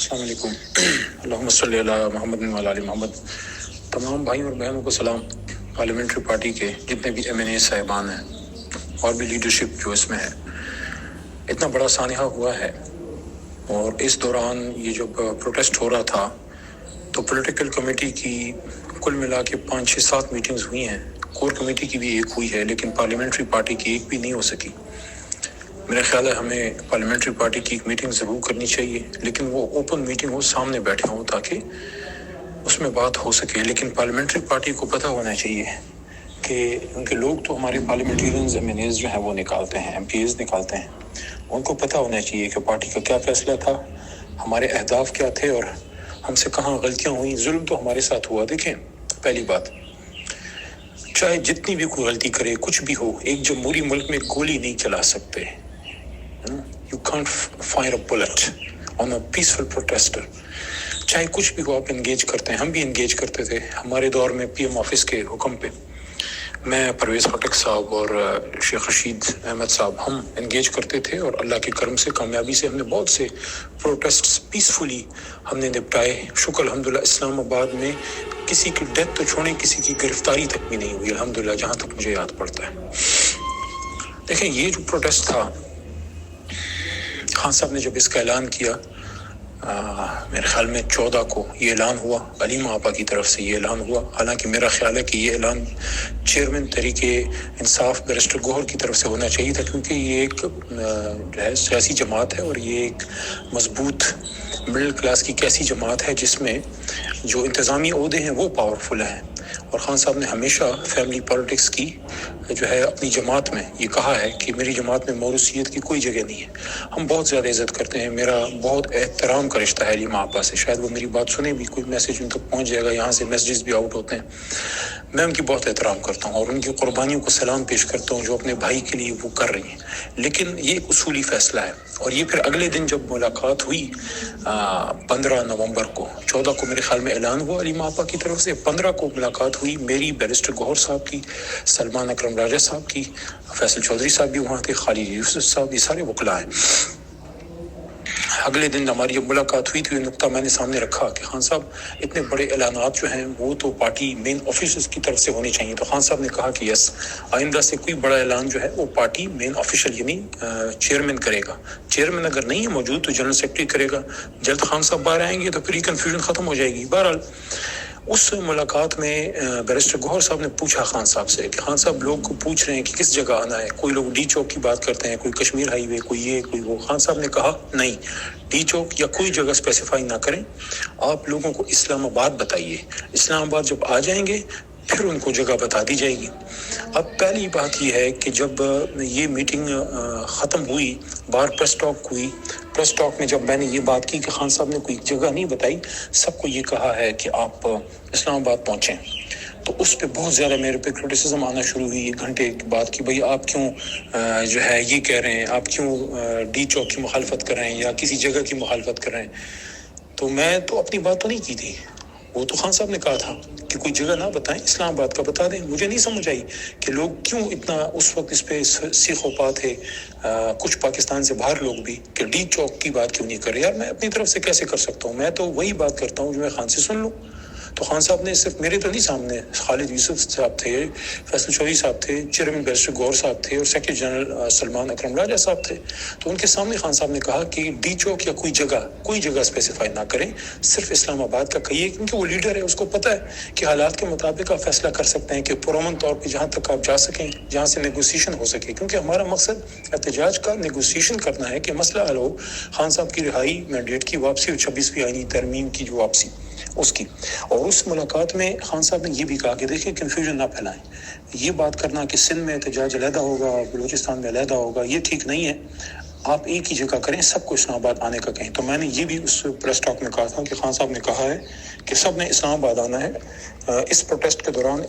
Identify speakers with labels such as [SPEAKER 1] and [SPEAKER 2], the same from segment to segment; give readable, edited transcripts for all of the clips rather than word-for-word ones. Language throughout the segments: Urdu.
[SPEAKER 1] السلام علیکم۔ اللہم صلی علی محمد و علی محمد۔ تمام بھائیوں اور بہنوں کو سلام۔ پارلیمنٹری پارٹی کے جتنے بھی ایم این اے صاحبان ہیں اور بھی لیڈرشپ جو اس میں ہے، اتنا بڑا سانحہ ہوا ہے، اور اس دوران یہ جب پروٹیسٹ ہو رہا تھا تو پولیٹیکل کمیٹی کی کل ملا کے 5-6-7 میٹنگز ہوئی ہیں۔ کور کمیٹی کی بھی ایک ہوئی ہے، لیکن پارلیمنٹری پارٹی کی ایک بھی نہیں ہو سکی۔ میرا خیال ہے ہمیں پارلیمنٹری پارٹی کی ایک میٹنگ ضرور کرنی چاہیے، لیکن وہ اوپن میٹنگ ہو، سامنے بیٹھے ہوں تاکہ اس میں بات ہو سکے۔ لیکن پارلیمنٹری پارٹی کو پتہ ہونا چاہیے کہ ان کے لوگ تو ہمارے پارلیمنٹیرینز ایم این ایز جو ہیں وہ نکالتے ہیں، ایم پی ایز نکالتے ہیں، ان کو پتہ ہونا چاہیے کہ پارٹی کا کیا فیصلہ تھا، ہمارے اہداف کیا تھے، اور ہم سے کہاں غلطیاں ہوئیں۔ ظلم تو ہمارے ساتھ ہوا۔ دیکھیں، پہلی بات، چاہے جتنی بھی کوئی غلطی کرے، کچھ بھی ہو، ایک جمہوری ملک میں گولی نہیں چلا سکتے۔ You can't fire a bullet on a peaceful protester۔ چاہے کچھ بھی ہو، آپ انگیج کرتے ہیں۔ ہم بھی انگیج کرتے تھے ہمارے دور میں پی ایم آفس کے حکم پہ۔ میں، پرویز خٹک صاحب اور شیخ رشید احمد صاحب، ہم انگیج کرتے تھے، اور اللہ کے کرم سے، کامیابی سے ہم نے بہت سے پروٹیسٹس پیسفلی ہم نے نپٹائے۔ شکر الحمدللہ اسلام آباد میں کسی کی ڈیتھ تو چھوڑیں، کسی کی گرفتاری تک بھی نہیں ہوئی الحمدللہ، جہاں تک مجھے یاد پڑتا ہے۔ دیکھیں، یہ جو پروٹیسٹ تھا، خان صاحب نے جب اس کا اعلان کیا، میرے خیال میں 14 کو یہ اعلان ہوا، علیمہ آپا کی طرف سے یہ اعلان ہوا۔ حالانکہ میرا خیال ہے کہ یہ اعلان چیئرمین تحریک انصاف بیرسٹر گوہر کی طرف سے ہونا چاہیے تھا، کیونکہ یہ ایک جو ہے سیاسی جماعت ہے، اور یہ ایک مضبوط مڈل کلاس کی ایسی جماعت ہے جس میں جو انتظامی عہدے ہیں وہ پاورفل ہیں۔ اور خان صاحب نے ہمیشہ فیملی پالیٹکس کی جو ہے اپنی جماعت میں یہ کہا ہے کہ میری جماعت میں موروثیت کی کوئی جگہ نہیں ہے۔ ہم بہت زیادہ عزت کرتے ہیں، میرا بہت احترام کا رشتہ ہے علیمہ آپا سے۔ شاید وہ میری بات سنیں بھی، کوئی میسیج ان تک پہنچ جائے گا، یہاں سے میسیجز بھی آؤٹ ہوتے ہیں۔ میں ان کی بہت احترام کرتا ہوں اور ان کی قربانیوں کو سلام پیش کرتا ہوں جو اپنے بھائی کے لیے وہ کر رہی ہیں، لیکن یہ ایک اصولی فیصلہ ہے۔ اور یہ پھر اگلے دن جب ملاقات ہوئی 15 نومبر کو، 14 کو میرے خیال میں اعلان ہوا علیمہ آپا کی طرف سے، 15 کو ملاقات ہوئی میری، بیرسٹر گوہر صاحب کی، سلمان اکرم راجہ صاحب کی، فیصل چودھری صاحب بھی وہاں تھے، خالد یوسف صاحب، یہ سارے وکلاء ہیں۔ اگلے دن ہماری جب ملاقات ہوئی تو یہ نقطہ میں نے سامنے رکھا کہ خان صاحب اتنے بڑے اعلانات جو ہیں وہ تو پارٹی مین آفیشلز کی طرف سے ہونے چاہیے۔ تو خان صاحب نے کہا کہ یس، آئندہ سے کوئی بڑا اعلان جو ہے وہ پارٹی مین آفیشل یعنی چیئرمین کرے گا۔ چیئرمین اگر نہیں ہے موجود تو جنرل سیکرٹری کرے گا۔ جلد خان صاحب باہر آئیں گے تو پھر یہ کنفیوژن ختم ہو جائے گی۔ بہرحال اس ملاقات میں بیرسٹر گوہر صاحب نے پوچھا خان صاحب سے کہ خان صاحب لوگ کو پوچھ رہے ہیں کہ کس جگہ آنا ہے، کوئی لوگ ڈی چوک کی بات کرتے ہیں، کوئی کشمیر ہائی وے، کوئی یہ کوئی وہ۔ خان صاحب نے کہا نہیں، ڈی چوک یا کوئی جگہ اسپیسیفائی نہ کریں، آپ لوگوں کو اسلام آباد بتائیے۔ اسلام آباد جب آ جائیں گے پھر ان کو جگہ بتا دی جائے گی۔ اب پہلی بات یہ ہے کہ جب یہ میٹنگ ختم ہوئی، باہر پریس ٹاک ہوئی، پریس ٹاک میں جب میں نے یہ بات کی کہ خان صاحب نے کوئی جگہ نہیں بتائی، سب کو یہ کہا ہے کہ آپ اسلام آباد پہنچیں، تو اس پہ بہت زیادہ میرے پہ کرٹیسزم آنا شروع ہوئی ایک گھنٹے کے بعد کہ بھئی آپ کیوں جو ہے یہ کہہ رہے ہیں، آپ کیوں ڈی چوک کی مخالفت کر رہے ہیں یا کسی جگہ کی مخالفت کر رہے ہیں۔ تو میں تو اپنی بات تو نہیں کی تھی، وہ تو خان صاحب نے کہا تھا کہ کوئی جگہ نہ بتائیں، اسلام آباد کا بتا دیں۔ مجھے نہیں سمجھ آئی کہ لوگ کیوں اتنا اس وقت اس پہ سیخ و پا تھے، کچھ پاکستان سے باہر لوگ بھی، کہ ڈی چوک کی بات کیوں نہیں کر رہے۔ یار میں اپنی طرف سے کیسے کر سکتا ہوں؟ میں تو وہی بات کرتا ہوں جو میں خان سے سن لوں۔ تو خان صاحب نے صرف میرے تو نہیں، سامنے خالد یوسف صاحب تھے، فیصل چودھری صاحب تھے، چیئرمین بیرسٹر گوہر صاحب تھے، اور سیکرٹری جنرل سلمان اکرم راجہ صاحب تھے۔ تو ان کے سامنے خان صاحب نے کہا کہ ڈی چوک یا کوئی جگہ اسپیسیفائی نہ کریں، صرف اسلام آباد کا کہیے، کیونکہ وہ لیڈر ہے، اس کو پتہ ہے کہ حالات کے مطابق آپ فیصلہ کر سکتے ہیں کہ پرامن طور پہ جہاں تک آپ جا سکیں، جہاں سے نیگوسیشن ہو سکے، کیونکہ ہمارا مقصد احتجاج کا نیگوسیشن کرنا ہے کہ مسئلہ حل ہو۔ خان صاحب کی رہائی، مینڈیٹ کی واپسی اور 26ویں آئینی ترمیم کی جو واپسی اس کی۔ اور اس ملاقات میں خان صاحب نے یہ بھی کہا کہ دیکھیں کنفیوژن نہ پھیلائیں، یہ بات کرنا کہ سندھ میں احتجاج علیحدہ ہوگا، بلوچستان میں علیحدہ ہوگا، یہ ٹھیک نہیں ہے۔ آپ ایک ہی جگہ کریں، سب کو اسلام آباد آنے کا کہیں۔ تو میں نے یہ بھی اس پریس ٹاک میں کہا تھا کہ خان صاحب نے کہا ہے کہ سب نے اسلام آباد آنا ہے۔ اس پروٹیسٹ کے دوران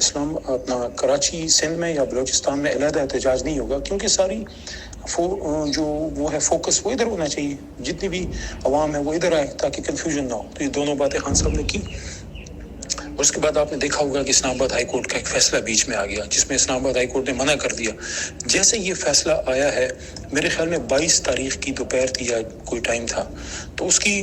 [SPEAKER 1] اپنا کراچی، سندھ میں یا بلوچستان میں علیحدہ احتجاج نہیں ہوگا، کیونکہ ساری جو وہ ہے فوکس وہ ادھر ہونا چاہیے، جتنی بھی عوام ہے وہ ادھر آئے تاکہ کنفیوژن نہ ہو۔ تو یہ دونوں باتیں خان صاحب نے کی۔ اور اس کے بعد آپ نے دیکھا ہوگا کہ اسلام آباد ہائی کورٹ کا ایک فیصلہ بیچ میں آ گیا، جس میں اسلام آباد ہائی کورٹ نے منع کر دیا۔ جیسے یہ فیصلہ آیا ہے، میرے خیال میں 22 تاریخ کی دوپہر تھی یا کوئی ٹائم تھا، تو اس کی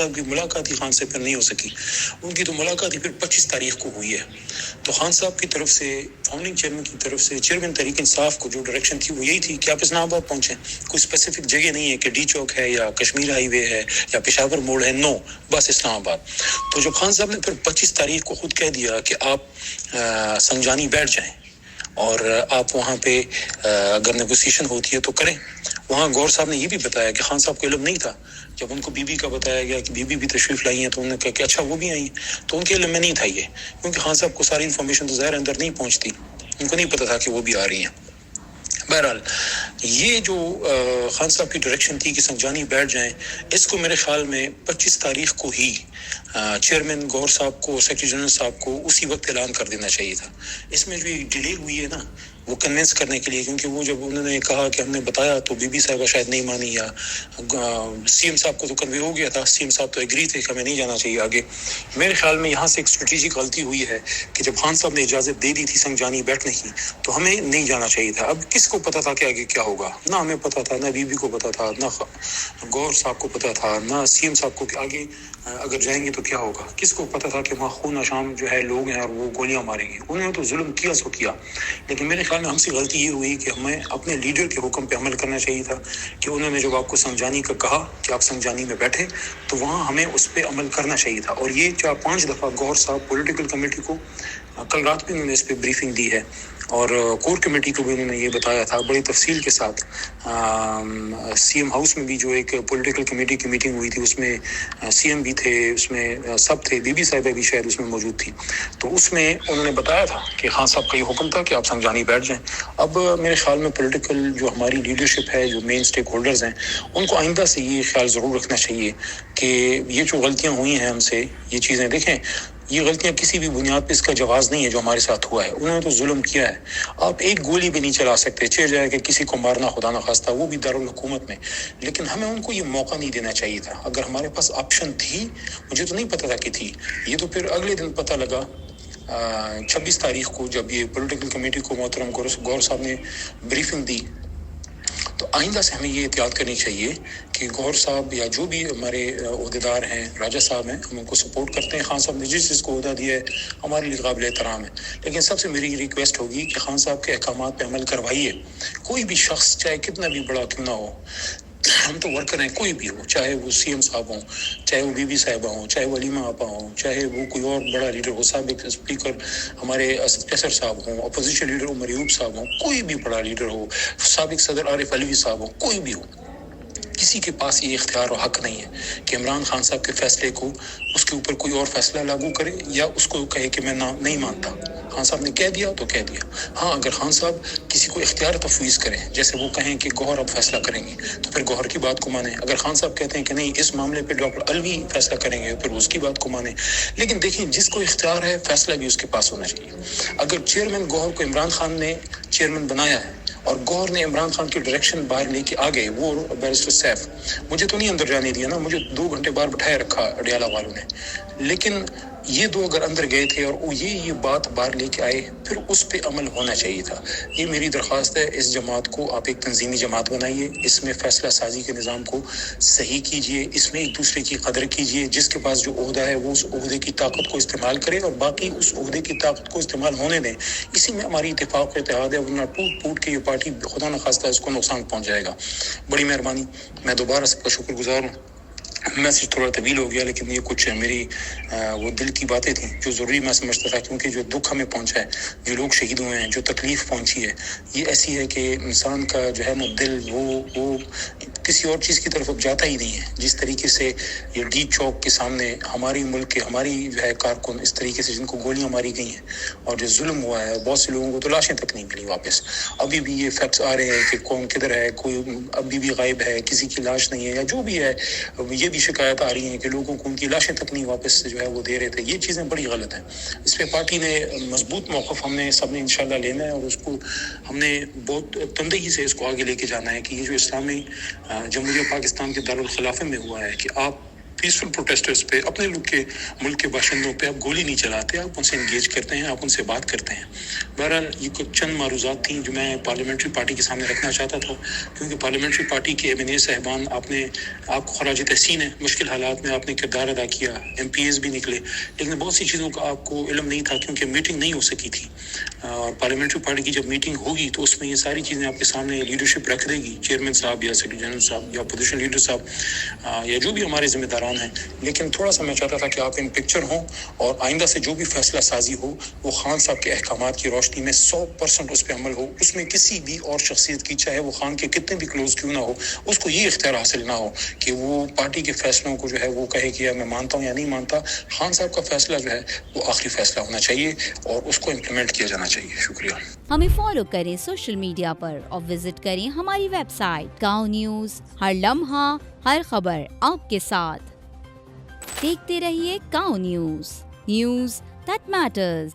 [SPEAKER 1] صاحب کی ملاقات ہی خان سے پھر نہیں ہو سکی. ان کی تو ملاقات ہی پھر 25 تاریخ کو ہوئی ہے. تو خان صاحب کی طرف سے فاؤنڈنگ چیئرمین کی طرف سے چیئرمین تحریک انصاف کو جو ڈائریکشن تھی وہ یہی تھی کہ آپ اسلام آباد پہنچیں. کوئی اسپیسیفک جگہ نہیں ہے کہ ڈی چوک ہے یا کشمیر ہائی وے ہے یا پشاور موڑ ہے, نو, بس اسلام آباد. تو جب خان صاحب نے پھر 25 تاریخ کو خود کہہ دیا کہ آپ سنجانی بیٹھ جائیں اور آپ وہاں پہ اگر نیگوسیشن ہوتی ہے تو کریں. وہاں گور صاحب نے یہ بھی بتایا کہ خان صاحب کو علم نہیں تھا. جب ان کو بی بی کا بتایا گیا کہ بی بی بھی تشریف لائی ہیں تو انہوں نے کہا کہ اچھا وہ بھی آئی ہیں, تو ان کے علم میں نہیں تھا یہ, کیونکہ خان صاحب کو ساری انفارمیشن تو ظاہر اندر نہیں پہنچتی, ان کو نہیں پتا تھا کہ وہ بھی آ رہی ہیں. بہرحال یہ جو خان صاحب کی ڈائریکشن تھی کہ سنجانی بیٹھ جائیں, اس کو میرے خیال میں 25 تاریخ کو ہی چیئرمین گور صاحب کو, سیکرٹری جنرل صاحب کو اسی وقت اعلان کر دینا چاہیے تھا. اس میں جو ڈیلے ہوئی ہے نا وہ کنونس کرنے کے لیے, کیونکہ وہ جب انہوں نے کہا کہ ہم نے بتایا تو بی بی صاحبہ شاید نہیں مانی, یا سی ایم صاحب کو تو کنوے ہو گیا تھا, سی ایم صاحب تو ایگری تھے کہ ہمیں نہیں جانا چاہیے آگے. میرے خیال میں یہاں سے ایک اسٹریٹجک غلطی ہوئی ہے کہ جب خان صاحب نے اجازت دے دی تھی سنجانی بیٹھنے کی تو ہمیں نہیں جانا چاہیے تھا. اب کس کو پتا تھا کہ آگے کیا ہوگا؟ نہ ہمیں پتا تھا, نہ بی بی کو پتا تھا, نہ گور صاحب کو پتا تھا, نہ سی ایم صاحب کو کہ آگے اگر جائیں گے تو کیا ہوگا. کس کو پتا تھا کہ وہاں خون اشام جو ہے لوگ ہیں اور وہ گولیاں ماریں گے. انہوں نے تو ظلم کیا سو کیا, لیکن میرے خیال میں ہم سے غلطی یہ ہوئی کہ ہمیں اپنے لیڈر کے حکم پہ عمل کرنا چاہیے تھا کہ انہوں نے جب آپ کو سنجانی کا کہا کہ آپ سنجانی میں بیٹھے تو وہاں ہمیں اس پہ عمل کرنا چاہیے تھا. اور یہ 4-5 دفعہ گور صاحب پولیٹیکل کمیٹی کو, کل رات بھی انہوں نے اس پہ بریفنگ دی ہے, اور کور کمیٹی کو بھی انہوں نے یہ بتایا تھا بڑی تفصیل کے ساتھ. سی ایم ہاؤس میں بھی جو ایک پولیٹیکل کمیٹی کی میٹنگ ہوئی تھی اس میں سی ایم بھی تھے, اس میں سب تھے, بی بی صاحبہ بھی شاید اس میں موجود تھی. تو اس میں انہوں نے بتایا تھا کہ خان صاحب کا یہ حکم تھا کہ آپ سنجانی بیٹھ جائیں. اب میرے خیال میں پولیٹیکل جو ہماری لیڈرشپ ہے, جو مین اسٹیک ہولڈرز ہیں, ان کو آئندہ سے یہ خیال ضرور رکھنا چاہیے کہ یہ جو غلطیاں ہوئی ہیں ہم سے, یہ چیزیں دیکھیں, یہ غلطیاں کسی بھی بنیاد پہ اس کا جواز نہیں ہے جو ہمارے ساتھ ہوا ہے. انہوں نے تو ظلم کیا ہے. آپ ایک گولی بھی نہیں چلا سکتے, چل جائے کہ کسی کو مارنا خدا نخواستہ, وہ بھی دارالحکومت میں, لیکن ہمیں ان کو یہ موقع نہیں دینا چاہیے تھا. اگر ہمارے پاس آپشن تھی, مجھے تو نہیں پتا تھا کہ تھی, یہ تو پھر اگلے دن پتہ لگا 26 تاریخ کو جب یہ پولیٹیکل کمیٹی کو محترم گور صاحب نے بریفنگ دی. تو آئندہ سے ہمیں یہ احتیاط کرنی چاہیے کہ گور صاحب یا جو بھی ہمارے عہدیدار ہیں, راجہ صاحب ہیں, ہم ان کو سپورٹ کرتے ہیں. خان صاحب نے جس کو عہدہ دیا ہے ہمارے لیے قابل احترام ہے, لیکن سب سے میری ریکویسٹ ہوگی کہ خان صاحب کے احکامات پہ عمل کروائیے. کوئی بھی شخص چاہے کتنا بھی بڑا کیوں نہ ہو, ہم تو ورکر ہیں, کوئی بھی ہو, چاہے وہ سی ایم صاحب ہوں, چاہے وہ بی بی صاحبہ ہوں, چاہے وہ علیمہ آپا ہوں, چاہے وہ کوئی اور بڑا لیڈر ہو, سابق اسپیکر ہمارے اسد صاحب ہوں, اپوزیشن لیڈر عمر ایوب صاحب ہوں, کوئی بھی بڑا لیڈر ہو, سابق صدر عارف علوی صاحب ہوں, کوئی بھی ہو, کسی کے پاس یہ اختیار و حق نہیں ہے کہ عمران خان صاحب کے فیصلے کو اس کے اوپر کوئی اور فیصلہ لاگو کرے یا اس کو کہے کہ میں نہیں مانتا. خان صاحب نے کہہ دیا تو کہہ دیا. ہاں, اگر خان صاحب کسی کو اختیار تفویض کریں, جیسے وہ کہیں کہ گوہر اب فیصلہ کریں گے, تو پھر گوہر کی بات کو مانیں. اگر خان صاحب کہتے ہیں کہ نہیں اس معاملے پہ ڈاکٹر علوی فیصلہ کریں گے, پھر اس کی بات کو مانیں. لیکن دیکھیں, جس کو اختیار ہے فیصلہ بھی اس کے پاس ہونا چاہیے. اگر چیئرمین گوہر کو عمران خان نے چیئرمین بنایا ہے اور گوہر نے عمران خان کی ڈائریکشن باہر لے کے آگے, وہ بیرسٹر سیف, مجھے تو نہیں اندر جانے دیا نا, مجھے 2 گھنٹے باہر بٹھائے رکھا اڈیالہ والوں نے, لیکن یہ 2 اگر اندر گئے تھے اور وہ یہ بات باہر لے کے آئے, پھر اس پہ عمل ہونا چاہیے تھا. یہ میری درخواست ہے. اس جماعت کو آپ ایک تنظیمی جماعت بنائیے, اس میں فیصلہ سازی کے نظام کو صحیح کیجیے, اس میں ایک دوسرے کی قدر کیجیے. جس کے پاس جو عہدہ ہے وہ اس عہدے کی طاقت کو استعمال کرے اور باقی اس عہدے کی طاقت کو استعمال ہونے دیں. اسی میں ہماری اتفاق و اتحاد ہے, ورنہ ٹوٹ کے یہ پارٹی خدا نخواستہ اس کو نقصان پہنچ جائے گا. بڑی مہربانی, میں دوبارہ سب کا شکر گزار ہوں. میسج تھوڑا طویل ہو گیا, لیکن یہ کچھ میری وہ دل کی باتیں تھیں جو ضروری میں سمجھتا تھا, کیونکہ جو دکھ ہمیں پہنچا ہے, جو لوگ شہید ہوئے ہیں, جو تکلیف پہنچی ہے, یہ ایسی ہے کہ انسان کا جو ہے نا دل وہ کسی اور چیز کی طرف اب جاتا ہی نہیں ہے. جس طریقے سے یہ ڈی چوک کے سامنے ہماری ملک کے ہماری جو ہے کارکن اس طریقے سے جن کو گولیاں ماری گئی ہیں اور جو ظلم ہوا ہے, بہت سے لوگوں کو تو لاشیں تک نہیں ملی واپس. ابھی بھی یہ فیکٹس آ رہے ہیں کہ کون کدھر ہے, کوئی ابھی بھی غائب ہے, کسی کی لاش نہیں ہے, یا جو بھی ہے. یہ بھی شکایت آ رہی ہیں کہ لوگوں کو ان کی لاشیں تک نہیں واپس جو ہے وہ دے رہے تھے. یہ چیزیں بڑی غلط ہیں. اس پہ پارٹی نے مضبوط موقف ہم نے سب نے انشاءاللہ لینا ہے, اور اس کو ہم نے بہت تندگی سے اس کو آگے لے کے جانا ہے کہ یہ جو اسلامی جمہوریہ پاکستان کے دارالخلافے میں ہوا ہے کہ آپ پیسفل پروٹیسٹرز پہ, اپنے ملک کے باشندوں پہ آپ گولی نہیں چلاتے, آپ ان سے انگیج کرتے ہیں, آپ ان سے بات کرتے ہیں. بہرحال یہ کچھ چند معروضات تھیں جو میں پارلیمنٹری پارٹی کے سامنے رکھنا چاہتا تھا، کیونکہ پارلیمنٹری پارٹی کے ایم این اے صاحبان آپ کو خراج تحسین ہے، مشکل حالات میں آپ نے کردار ادا کیا، ایم پی ایز بھی نکلے، لیکن بہت سی چیزوں کا آپ کو علم نہیں تھا کیونکہ میٹنگ نہیں ہو سکی تھی، اور پارلیمنٹری پارٹی کی جب میٹنگ ہوگی تو اس میں یہ ساری چیزیں آپ کے سامنے لیڈرشپ رکھ دے گی، چیئرمین صاحب یا سیکرٹری جنرل صاحب یا اپوزیشن لیڈر صاحب یا جو بھی ہمارے ذمہ داران ہیں، لیکن تھوڑا سا میں چاہتا تھا کہ آپ ان پکچر ہوں اور آئندہ سے جو بھی فیصلہ سازی ہو وہ خان صاحب کے احکامات کی روشنی میں 100% اس پہ عمل ہو، اس میں کسی بھی اور شخصیت کی، چاہے وہ خان کے کتنے بھی کلوز کیوں نہ ہو، اس کو یہ اختیار حاصل نہ ہو کہ وہ پارٹی کے فیصلوں کو جو ہے وہ کہے کہ میں مانتا ہوں یا نہیں مانتا۔ خان صاحب کا فیصلہ جو ہے وہ آخری فیصلہ ہونا چاہیے اور اس کو امپلیمنٹ کیا جانا چاہیے۔ شکریہ۔
[SPEAKER 2] ہمیں فالو کریں سوشل میڈیا پر اور وزٹ کریں ہماری ویب سائٹ گاؤں نیوز، ہر لمحہ ہر خبر آپ کے ساتھ۔ دیکھتے رہیے گاؤں نیوز، نیوز دیٹ میٹرز۔